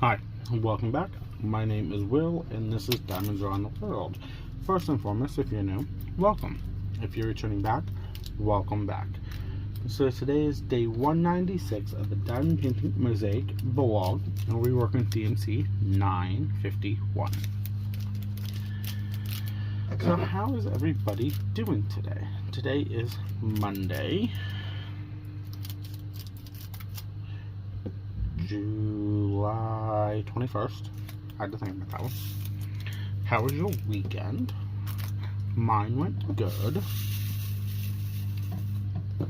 Hi, welcome back. My name is Will, and this is Diamonds Around the World. First and foremost, if you're new, welcome. If you're returning back, welcome back. So today is day 196 of the Diamond Painting Mosaic vlog, and we're working DMC 951. So how is everybody doing today? Today is Monday, July 21st. I had to think about that one. How was your weekend? Mine went good.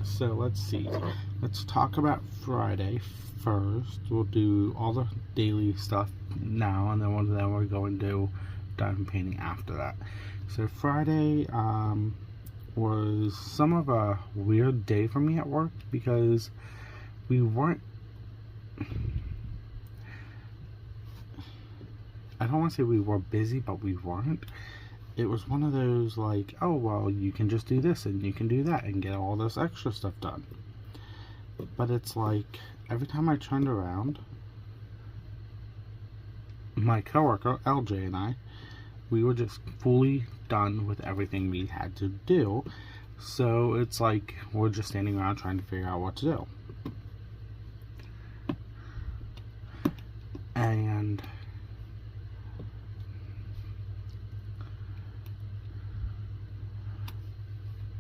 So let's see. Let's talk about Friday first. We'll do all the daily stuff now, and then we're going to do diamond painting after that. So Friday was some of a weird day for me at work because we weren't. I don't want to say we were busy, but we weren't. It was one of those like, oh, well, you can just do this and you can do that and get all this extra stuff done. But it's like, every time I turned around, my coworker, LJ, and I, we were just fully done with everything we had to do. So it's like, we're just standing around trying to figure out what to do. And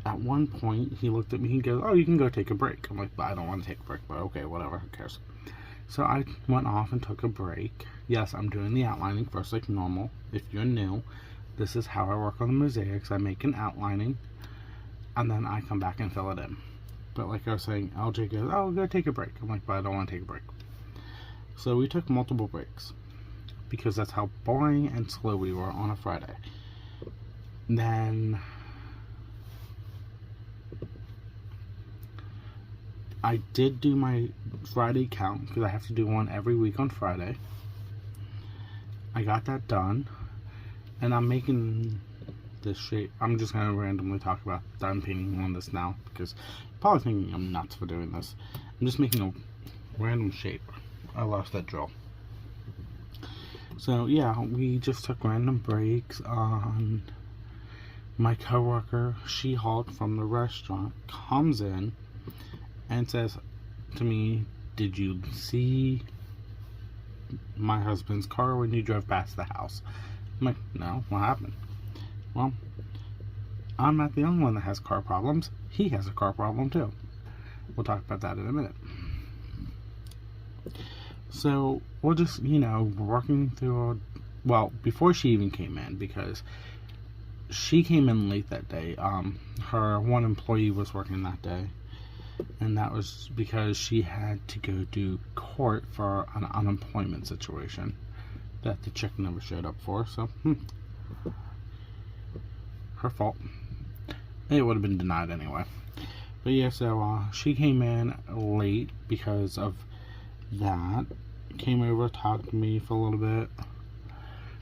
at one point, he looked at me, he goes, oh, you can go take a break. I'm like, but I don't want to take a break, but okay, whatever, who cares? So I went off and took a break. Yes, I'm doing the outlining first like normal. If you're new, this is how I work on the mosaics. I make an outlining, and then I come back and fill it in. But like I was saying, LJ goes, oh, go take a break. I'm like, but I don't want to take a break. So we took multiple breaks, because that's how boring and slow we were on a Friday. Then I did do my Friday count, because I have to do one every week on Friday. I got that done, and I'm making this shape. I'm just going to randomly talk about diamond painting on this now, because you're probably thinking I'm nuts for doing this. I'm just making a random shape. I lost that drill. So yeah, we just took random breaks. My coworker, She-Hulk from the restaurant, comes in and says to me, did you see my husband's car when you drove past the house? I'm like, no, what happened? Well, I'm not the only one that has car problems. He has a car problem too. We'll talk about that in a minute. So we're just, working through well, before she even came in, because she came in late that day. Her one employee was working that day, and that was because she had to go to court for an unemployment situation that the chick never showed up for. So her fault. It would have been denied anyway. But yeah, so she came in late because of that. Came over, talked to me for a little bit.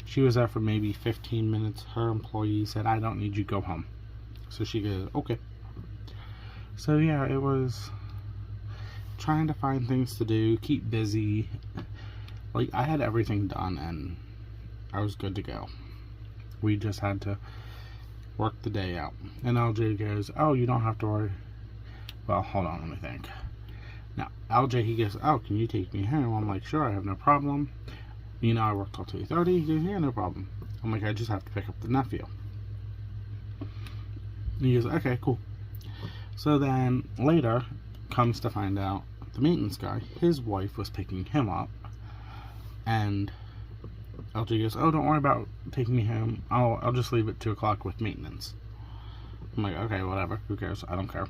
She was there for maybe 15 minutes. Her employee said, I don't need you, go home. So she goes, okay. So yeah, it was trying to find things to do, keep busy. Like, I had everything done and I was good to go. We just had to work the day out. And LJ goes, oh, you don't have to worry. Well, hold on, let me think. Now, LJ, he goes, oh, can you take me home? I'm like, sure, I have no problem. I work till 2:30. He goes, yeah, no problem. I'm like, I just have to pick up the nephew. And he goes, okay, cool. So then, later, comes to find out, the maintenance guy, his wife was picking him up. And LJ goes, oh, don't worry about taking me home. I'll just leave at 2 o'clock with maintenance. I'm like, okay, whatever. Who cares? I don't care.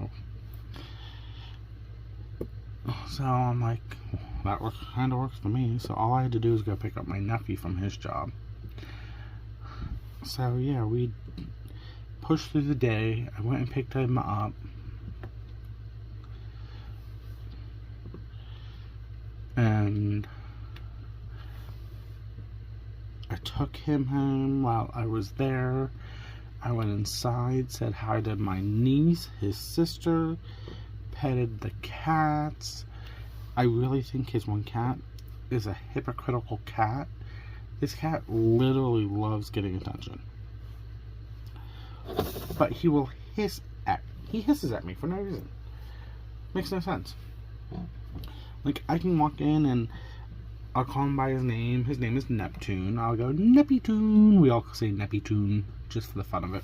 Oh. So I'm like, that kind of works for me. So all I had to do is go pick up my nephew from his job. So yeah, we pushed through the day. I went and picked him up. And I took him home while I was there. I went inside, said hi to my niece, his sister, petted the cats. I really think his one cat is a hypocritical cat. This cat literally loves getting attention. But he will he hisses at me for no reason. Makes no sense. Like, I can walk in and I'll call him by his name. His name is Neptune. I'll go, Neppy-toon. We all say Neppy-toon just for the fun of it.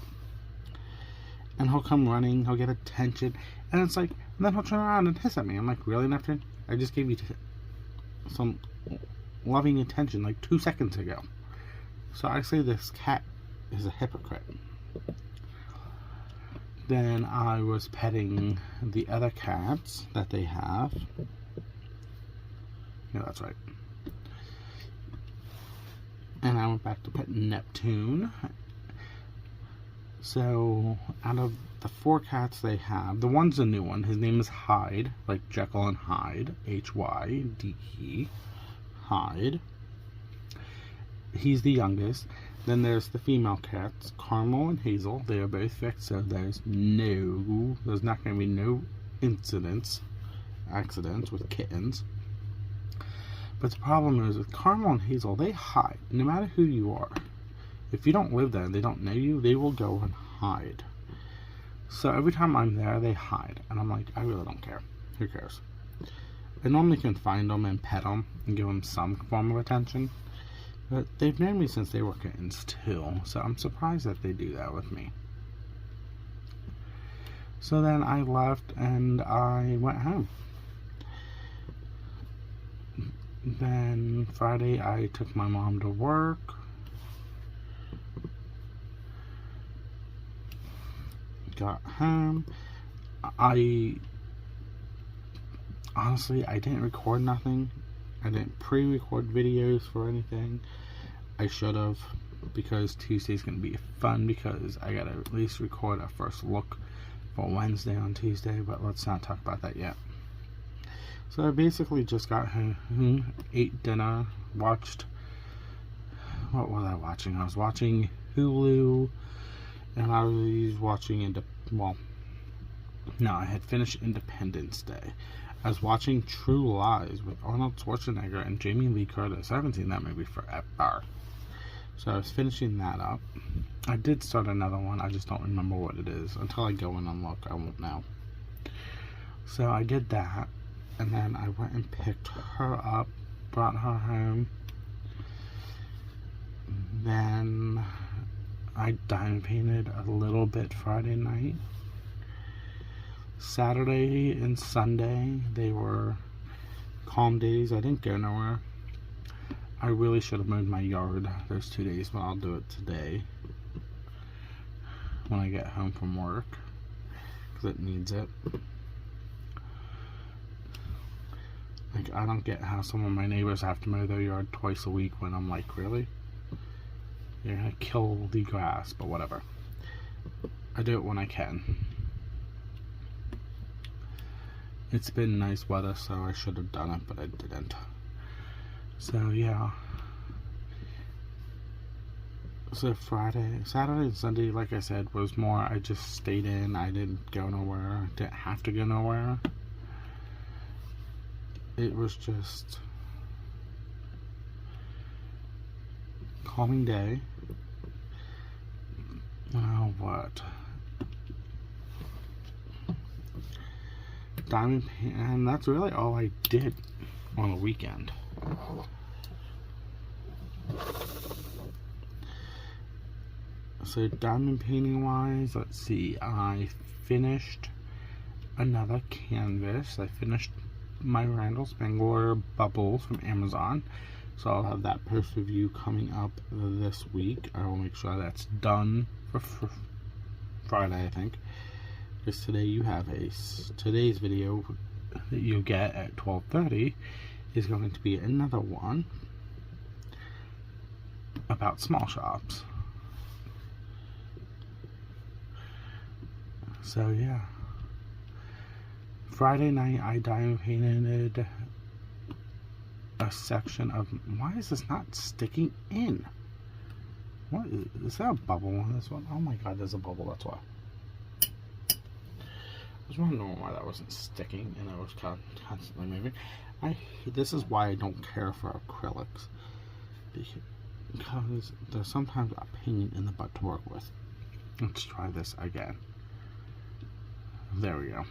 And he'll come running. He'll get attention. And it's like, and then he'll turn around and hiss at me. I'm like, really, Neptune? I just gave you some loving attention like 2 seconds ago. So I say this cat is a hypocrite. Then I was petting the other cats that they have. Yeah, that's right. And I went back to pet Neptune. So, out of the 4 cats they have, the one's a new one. His name is Hyde, like Jekyll and Hyde. H-Y-D-E. Hyde. He's the youngest. Then there's the female cats, Carmel and Hazel. They are both fixed, so there's not going to be no accidents with kittens. But the problem is with Carmel and Hazel, they hide. No matter who you are. If you don't live there and they don't know you, they will go and hide. So every time I'm there, they hide. And I'm like, I really don't care. Who cares? I normally can find them and pet them and give them some form of attention. But they've known me since they were kittens too. So I'm surprised that they do that with me. So then I left and I went home. Then Friday I took my mom to work. Got home. Honestly, I didn't record nothing. I didn't pre-record videos for anything. I should have, because Tuesday's going to be fun, because I gotta at least record a first look for Wednesday on Tuesday, but let's not talk about that yet. So I basically just got home, ate dinner, watched, what was I watching? I was watching Hulu, and I was watching, I had finished Independence Day. I was watching True Lies with Arnold Schwarzenegger and Jamie Lee Curtis. I haven't seen that movie forever. So I was finishing that up. I did start another one, I just don't remember what it is. Until I go in and look, I won't know. So I did that. And then I went and picked her up, brought her home. Then I diamond painted a little bit Friday night. Saturday and Sunday, they were calm days. I didn't go nowhere. I really should have mowed my yard those 2 days, but I'll do it today when I get home from work, because it needs it. Like, I don't get how some of my neighbors have to mow their yard twice a week when I'm like, really? You're gonna kill the grass, but whatever. I do it when I can. It's been nice weather, so I should have done it, but I didn't. So, yeah. So, Saturday and Sunday, like I said, was more, I just stayed in. I didn't go nowhere. Didn't have to go nowhere. It was just calming day. Oh, what? Diamond paint, and that's really all I did on the weekend. So diamond painting wise, let's see, I finished another canvas. I finished my Randall Spangler bubbles from Amazon, so I'll have that post review coming up this week. I will make sure that's done for Friday, I think, because today you have today's video that you'll get at 12:30 is going to be another one about small shops. So yeah, Friday night I diamond painted a section of, why is this not sticking in? What is there a bubble on this one? Oh my god, there's a bubble, that's why. I was wondering why that wasn't sticking and I was constantly moving. This is why I don't care for acrylics, because they're sometimes a pain in the butt to work with. Let's try this again. There we go.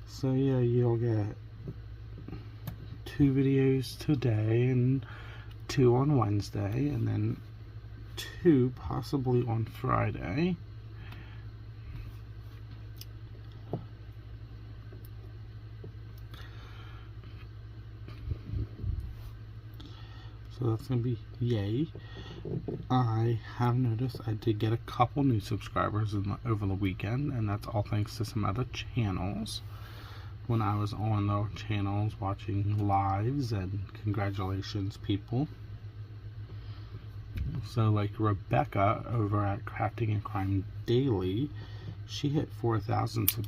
So yeah, you'll get 2 videos today and 2 on Wednesday, and then 2 possibly on Friday. So that's gonna be yay. I have noticed I did get a couple new subscribers over the weekend, and that's all thanks to some other channels. When I was on their channels watching lives, and congratulations, people. So like Rebecca over at Crafting and Crime Daily, she hit 4,000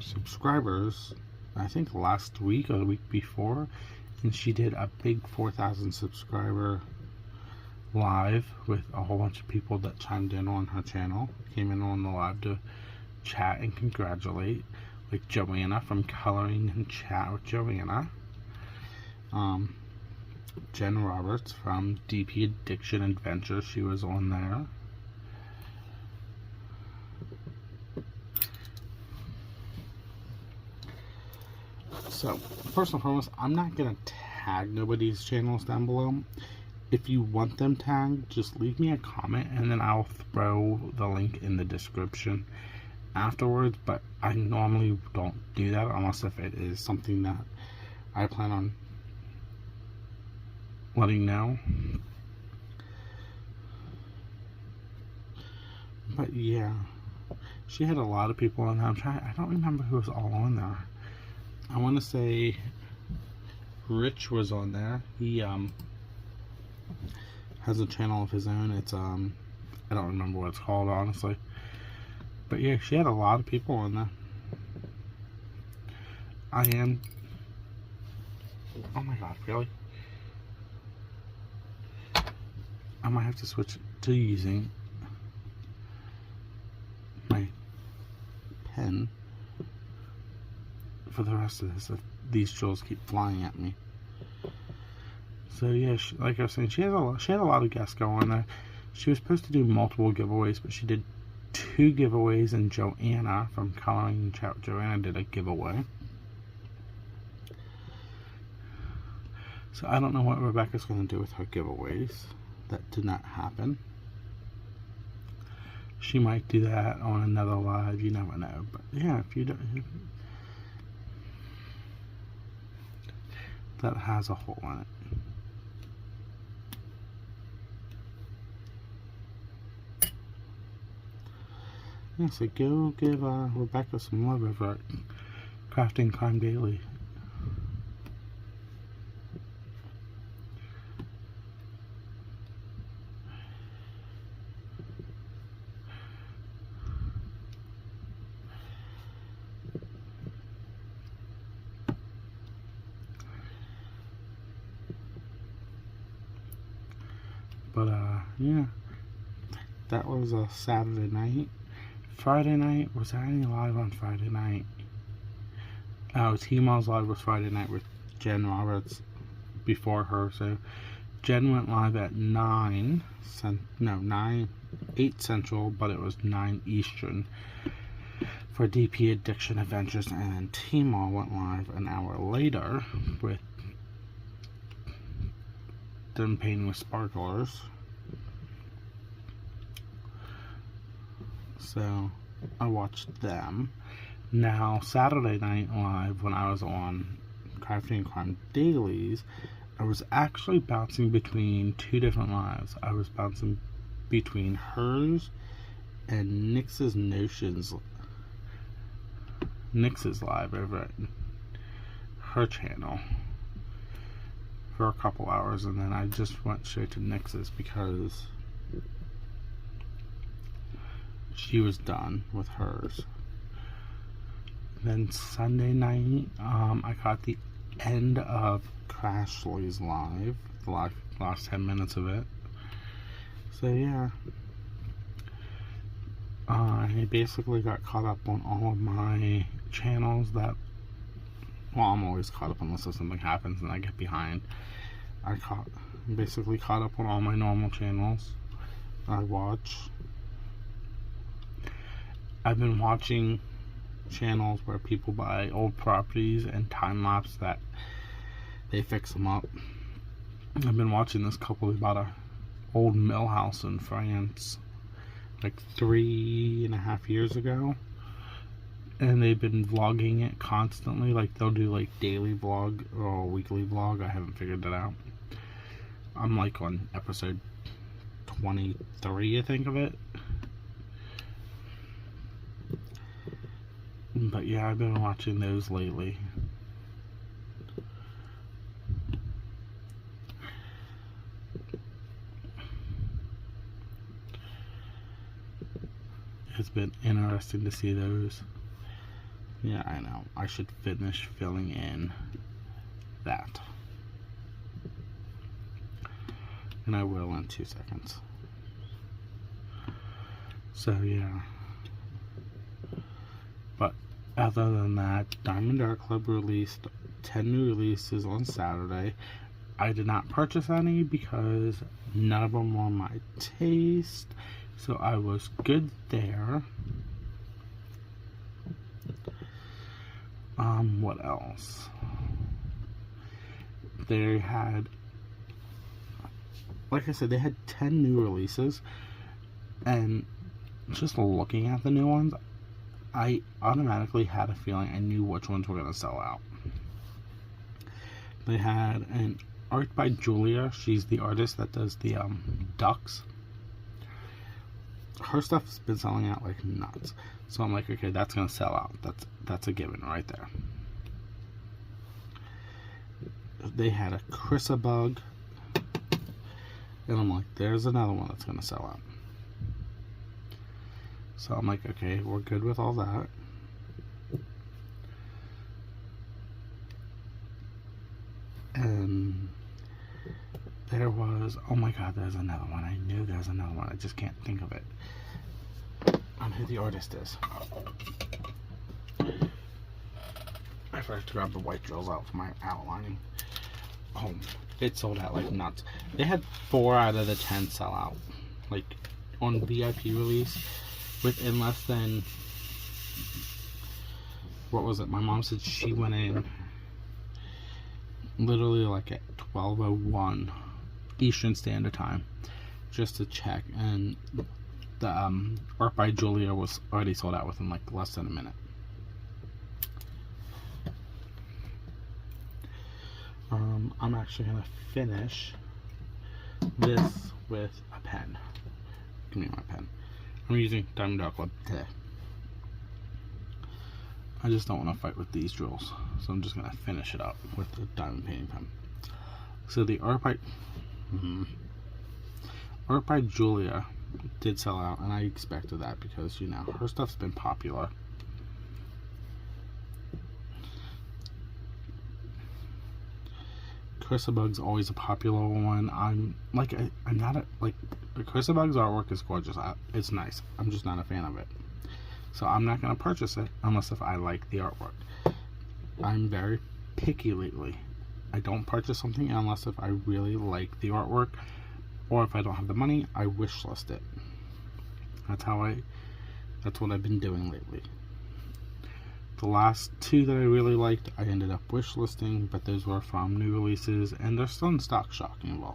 subscribers, I think last week or the week before, and she did a big 4,000 subscriber live with a whole bunch of people that chimed in on her channel, came in on the live to chat and congratulate, like Joanna from Coloring and Chat with Joanna, Jen Roberts from DP Addiction Adventures, she was on there. So first and foremost, I'm not gonna tag nobody's channels down below. If you want them tagged, just leave me a comment and then I'll throw the link in the description afterwards, but I normally don't do that unless if it is something that I plan on letting know. But yeah, she had a lot of people on there. I don't remember who was all on there. I want to say Rich was on there. He has a channel of his own. It's I don't remember what it's called, honestly. But yeah, she had a lot of people on there. Oh my god, really? I might have to switch to using my pen for the rest of this if these jewels keep flying at me. So yeah, like I was saying, she had a lot of guests go on there. She was supposed to do multiple giveaways, but she did 2 giveaways, and Joanna from Coloring and Chat with Joanna did a giveaway. So I don't know what Rebecca's going to do with her giveaways. That did not happen. She might do that on another live, you never know. But yeah, if you don't, that has a hole in it. Yeah, so go give Rebecca some love over at Crafting Crime Daily. But yeah, that was a Saturday night. Friday night, was there any live on Friday night? Oh, T-Mal's live was Friday night with Jen Roberts before her. So Jen went live at 8 Central, but it was 9 Eastern for DP Addiction Adventures, and then T-Mal went live an hour later with them painting with sparklers. So I watched them. Now Saturday Night Live, when I was on Crafting and Crime Dailies, I was actually bouncing between 2 different lives. I was bouncing between hers and Nyx's live over at her channel for a couple hours, and then I just went straight to Nyx's because she was done with hers. Then Sunday night, I caught the end of Crashly's live, the last 10 minutes of it. So yeah, I basically got caught up on all of my channels that Well, I'm always caught up unless something happens and I get behind. Basically caught up on all my normal channels I watch. I've been watching channels where people buy old properties and time lapse that they fix them up. I've been watching this couple about a old mill house in France like 3.5 years ago, and they've been vlogging it constantly. Like they'll do like daily vlog or weekly vlog. I haven't figured that out. I'm like on episode 23, I think, of it. But yeah, I've been watching those lately. It's been interesting to see those. Yeah, I know. I should finish filling in that. And I will in 2 seconds. So yeah. But other than that, Diamond Art Club released 10 new releases on Saturday. I did not purchase any because none of them were my taste. So I was good there. What else? They had, like I said, they had 10 new releases, and just looking at the new ones, I automatically had a feeling I knew which ones were going to sell out. They had an art by Julia. She's the artist that does the ducks. Her stuff has been selling out like nuts. So I'm like, okay, that's going to sell out. That's a given right there. They had a Bug, and I'm like, there's another one that's going to sell out. So I'm like, okay, we're good with all that. And there was, oh my god, there's another one. I knew there's another one. I just can't think of it. On who the artist is. I forgot to grab the white drills out for my outlining. Oh, it sold out like nuts. They had 4 out of the 10 sell out. Like, on VIP release, within less than, what was it? My mom said she went in literally like at 12:01 Eastern Standard Time just to check, and the art by Julia was already sold out within like less than a minute. I'm actually gonna finish this with a pen. Give me my pen. I'm using Diamond Art Club today. I just don't want to fight with these drills, so I'm just gonna finish it up with the diamond painting pen. So the art by Julia did sell out, and I expected that because, you know, her stuff's been popular. Bug's always a popular one. I'm not a, like, Bug's artwork is gorgeous. It's nice. I'm just not a fan of it. So I'm not going to purchase it unless if I like the artwork. I'm very picky lately. I don't purchase something unless if I really like the artwork, or if I don't have the money, I wish list it. That's what I've been doing lately. The last 2 that I really liked, I ended up wish listing, but those were from new releases, and they're still in stock, shockingly.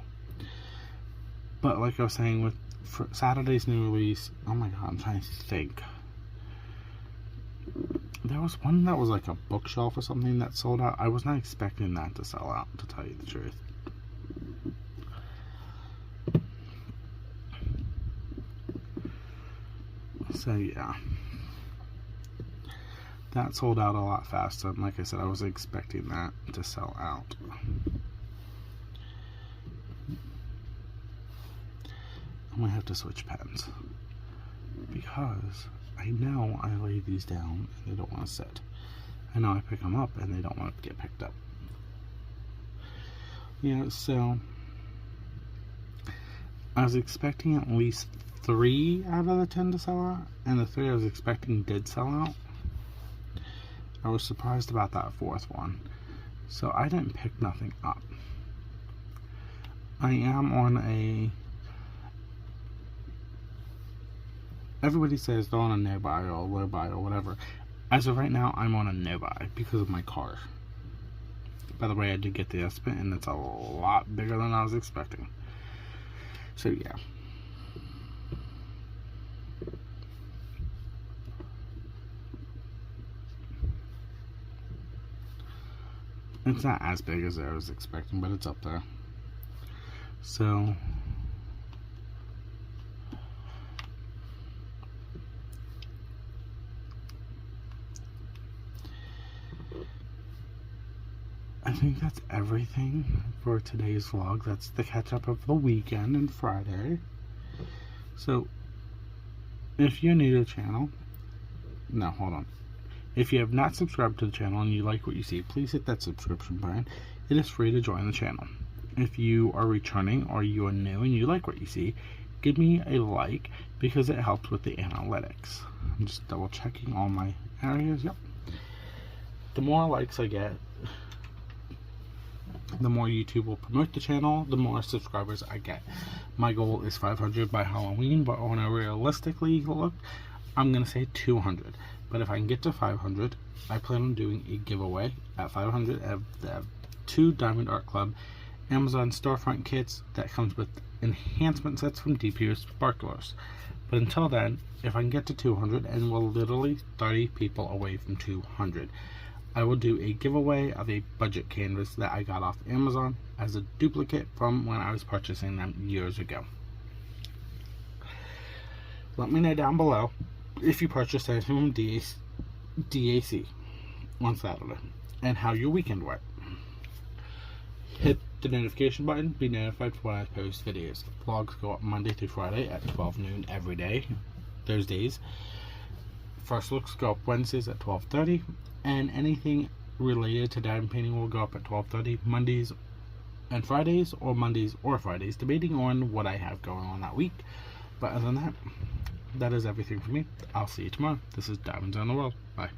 But like I was saying, for Saturday's new release, oh my god, I'm trying to think. There was one that was like a bookshelf or something that sold out. I was not expecting that to sell out, to tell you the truth. So yeah, that sold out a lot faster, and like I said, I was expecting that to sell out. I'm gonna have to switch pens because I know I lay these down and they don't want to sit. I know I pick them up and they don't want to get picked up. Yeah, so I was expecting at least 3 out of the 10 to sell out, and the 3 I was expecting did sell out. I was surprised about that 4th one. So I didn't pick nothing up. I am on a... Everybody says they're on a no buy or low buy or whatever. As of right now, I'm on a no buy because of my car. By the way, I did get the estimate, and it's a lot bigger than I was expecting. So yeah. It's not as big as I was expecting, but it's up there. So I think that's everything for today's vlog. That's the catch up of the weekend and Friday. So if you're new to the channel, no, hold on. If you have not subscribed to the channel and you like what you see, please hit that subscription button. It is free to join the channel. If you are returning or you are new and you like what you see, give me a like because it helps with the analytics. I'm just double checking all my areas. Yep. The more likes I get, the more YouTube will promote the channel, the more subscribers I get. My goal is 500 by Halloween, but on a realistically look, I'm going to say 200. But if I can get to 500, I plan on doing a giveaway at 500 of the 2 Diamond Art Club Amazon storefront kits that comes with enhancement sets from DP Sparklers. But until then, if I can get to 200, and we're literally 30 people away from 200, I will do a giveaway of a budget canvas that I got off Amazon as a duplicate from when I was purchasing them years ago. Let me know down below if you purchased anything from DAC on Saturday and how your weekend went. Hit the notification button, be notified for when I post videos. Vlogs go up Monday through Friday at 12 noon every day, Thursdays. First looks go up Wednesdays at 12:30, and anything related to diamond painting will go up at 12:30 Mondays and Fridays, or Mondays or Fridays, depending on what I have going on that week. But other than that, that is everything for me. I'll see you tomorrow. This is Diamonds on the World. Bye.